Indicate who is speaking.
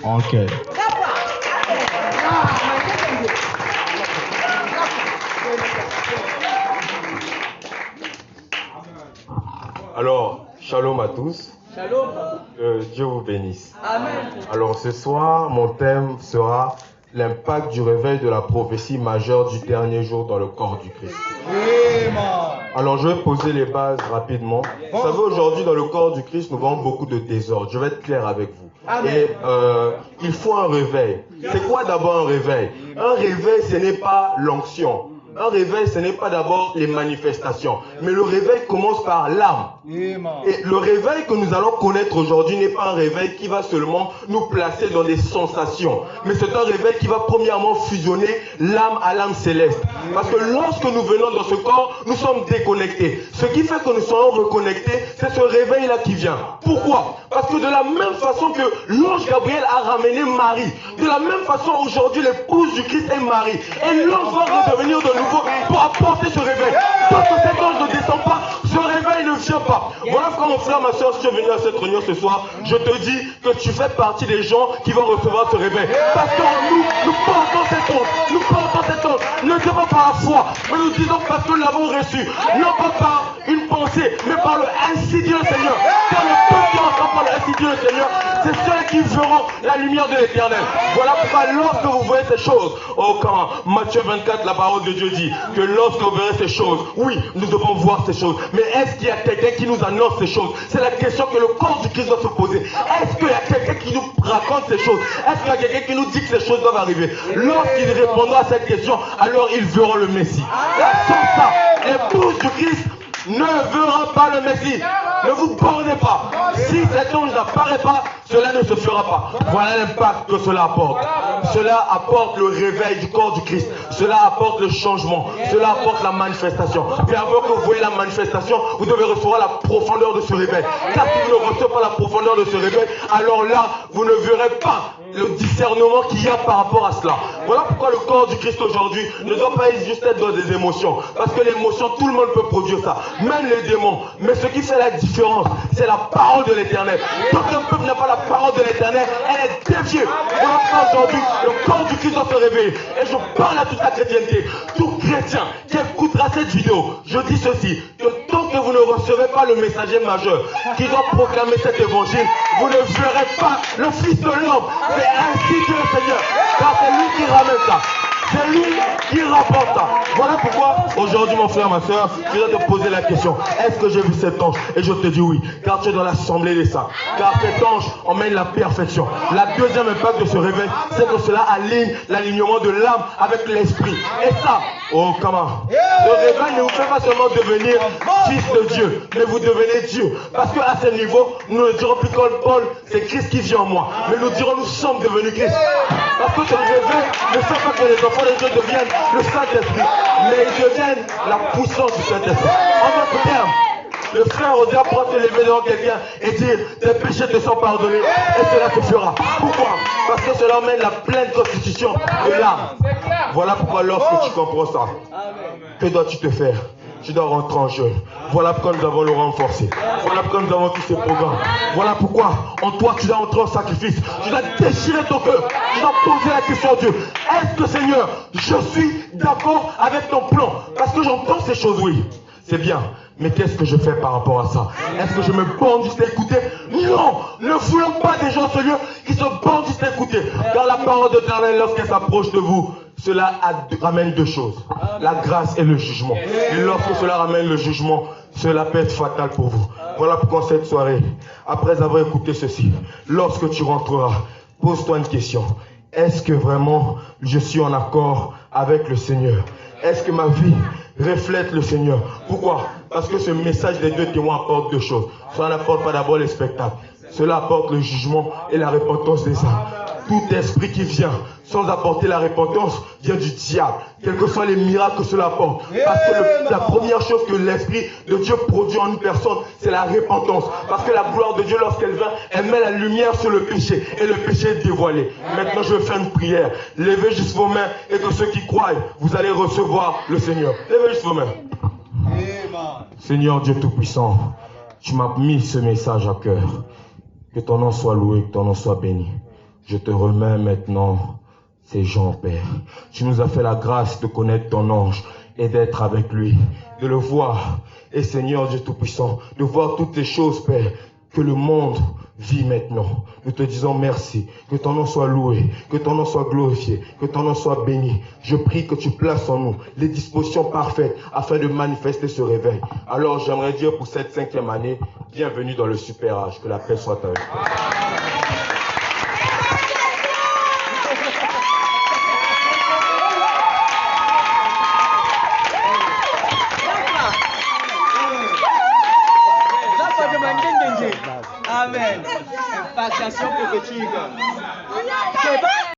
Speaker 1: Ok.
Speaker 2: Alors, shalom à tous.
Speaker 3: Shalom.
Speaker 2: Dieu vous bénisse.
Speaker 3: Amen.
Speaker 2: Alors ce soir, mon thème sera l'impact du réveil de la prophétie majeure du dernier jour dans le corps du Christ. Alors je vais poser les bases rapidement. Vous savez, aujourd'hui dans le corps du Christ, nous voyons beaucoup de désordre. Je vais être clair avec vous. Et il faut un réveil. C'est quoi d'abord un réveil? Un réveil, ce n'est pas l'onction. Un réveil, ce n'est pas d'abord les manifestations, mais le réveil commence par l'âme. Et le réveil que nous allons connaître aujourd'hui n'est pas un réveil qui va seulement nous placer dans des sensations, mais c'est un réveil qui va premièrement fusionner l'âme à l'âme céleste. Parce que lorsque nous venons dans ce corps, nous sommes déconnectés. Ce qui fait que nous soyons reconnectés, c'est ce réveil-là qui vient. Pourquoi? Parce que de la même façon que l'ange Gabriel a ramené Marie, de la même façon aujourd'hui l'épouse du Christ est Marie. Et l'ange va redevenir de nouveau pour apporter ce réveil. Tant que cet ange ne descend pas, ce réveil ne vient pas. Voilà pourquoi mon frère, ma soeur, si tu es venu à cette réunion ce soir, je te dis que tu fais partie des gens qui vont recevoir ce réveil. Parce que nous portons cet ange, nous portons cet ange, ne disons pas par la foi, mais nous disons parce que nous l'avons reçu, non pas par une pensée, mais par le ainsi dit le Seigneur. Car le peuple qui entend par le ainsi dit le Seigneur, c'est ceux qui verront la lumière de l'éternel. Voilà pourquoi lorsque vous voyez ces choses, quand Matthieu 24, la parole de Dieu dit que lorsque vous verrez ces choses, oui, nous devons voir ces choses. Mais est-ce qu'il y a quelqu'un qui nous annonce ces choses? C'est la question que le corps du Christ doit se poser. Est-ce qu'il y a quelqu'un qui nous raconte ces choses? Est-ce qu'il y a quelqu'un qui nous dit que ces choses doivent arriver? Lorsqu'ils répondront à cette question, alors ils verront le Messie. Et sans ça, l'épouse du Christ ne verra pas le Messie. Ne vous bornez pas. Si cet ange n'apparaît pas, cela ne se fera pas. Voilà l'impact que cela apporte. Cela apporte le réveil du corps du Christ. Cela apporte le changement. Cela apporte la manifestation. Mais avant que vous voyez la manifestation, vous devez recevoir la profondeur de ce réveil. Car si vous ne recevez pas la profondeur de ce réveil, alors là, vous ne verrez pas le discernement qu'il y a par rapport à cela. Voilà pourquoi le corps du Christ aujourd'hui ne doit pas juste être dans des émotions. Parce que l'émotion, tout le monde peut produire ça. Même les démons. Mais ce qui fait la différence, c'est la parole de l'éternel. Tant qu'un peuple n'a pas la parole de l'éternel, elle est déviée. Voilà pourquoi aujourd'hui, le corps du Christ doit se réveiller. Et je parle à toute la chrétienté. Tout chrétien qui écoutera cette vidéo, je dis ceci, que tant que vous ne recevez pas le messager majeur qui doit proclamer cet évangile, vous ne verrez pas le Fils de l'homme. C'est ainsi que le Seigneur. Car c'est lui qui ramène ça. C'est lui qui rapporte ça. Voilà pourquoi aujourd'hui, mon frère, ma soeur, je dois te poser la question. Est-ce que j'ai vu cet ange? Et je te dis oui. Car tu es dans l'assemblée des saints. Car cet ange emmène la perfection. La deuxième impact de ce réveil, c'est que cela aligne l'alignement de l'âme avec l'esprit. Et ça, oh comment? Le réveil ne vous fait pas seulement devenir fils de Dieu, mais vous devenez Dieu. Parce qu'à ce niveau, nous ne dirons plus comme Paul, c'est Christ qui vit en moi. Mais nous dirons, nous sommes devenus Christ. Parce que ce réveil ne fait pas que les enfants de Dieu deviennent le Saint-Esprit, mais ils deviennent la puissance du Saint-Esprit. En d'autres termes, le frère Odia pourra se lever devant quelqu'un et dire tes péchés te sont pardonnés et cela te fera. Pourquoi? Parce que cela emmène la pleine constitution de l'âme. Voilà pourquoi lorsque tu comprends ça, que dois-tu te faire? Tu dois rentrer en jeu. Voilà pourquoi nous avons le renforcé. Voilà pourquoi nous avons tous ces programmes. Voilà pourquoi en toi tu dois entrer en sacrifice. Tu dois déchirer ton cœur. Tu dois poser la question à Dieu. Est-ce que Seigneur, je suis d'accord avec ton plan? Parce que j'entends ces choses, oui. C'est bien. Mais qu'est-ce que je fais par rapport à ça? Est-ce que je me borne juste à écouter? Non! Ne voulons pas des gens sérieux qui se bornent juste à écouter. Car la parole de l'Éternel, lorsqu'elle s'approche de vous, cela ramène deux choses. La grâce et le jugement. Et lorsque cela ramène le jugement, cela peut être fatal pour vous. Voilà pourquoi cette soirée, après avoir écouté ceci, lorsque tu rentreras, pose-toi une question. Est-ce que vraiment je suis en accord avec le Seigneur? Est-ce que ma vie reflète le Seigneur? Pourquoi? Parce que ce message des deux témoins apporte deux choses. Cela n'apporte pas d'abord les spectacles. Cela apporte le jugement et la repentance des âmes. Tout esprit qui vient sans apporter la repentance vient du diable. Quels que soient les miracles que cela apporte. Parce que la première chose que l'Esprit de Dieu produit en une personne, c'est la repentance. Parce que la gloire de Dieu, lorsqu'elle vient, elle met la lumière sur le péché. Et le péché est dévoilé. Maintenant, je vais faire une prière. Levez juste vos mains et que ceux qui croient, vous allez recevoir le Seigneur. Levez juste vos mains. Seigneur Dieu Tout-Puissant, tu m'as mis ce message à cœur. Que ton nom soit loué, que ton nom soit béni. Je te remets maintenant ces gens, Père. Tu nous as fait la grâce de connaître ton ange et d'être avec lui, de le voir. Et Seigneur Dieu Tout-Puissant, de voir toutes les choses, Père, que le monde vit maintenant. Nous te disons merci. Que ton nom soit loué, que ton nom soit glorifié, que ton nom soit béni. Je prie que tu places en nous les dispositions parfaites afin de manifester ce réveil. Alors j'aimerais dire pour cette 5e année, bienvenue dans le super âge. Que la paix soit avec toi.
Speaker 1: Amen. Impactation prophétique.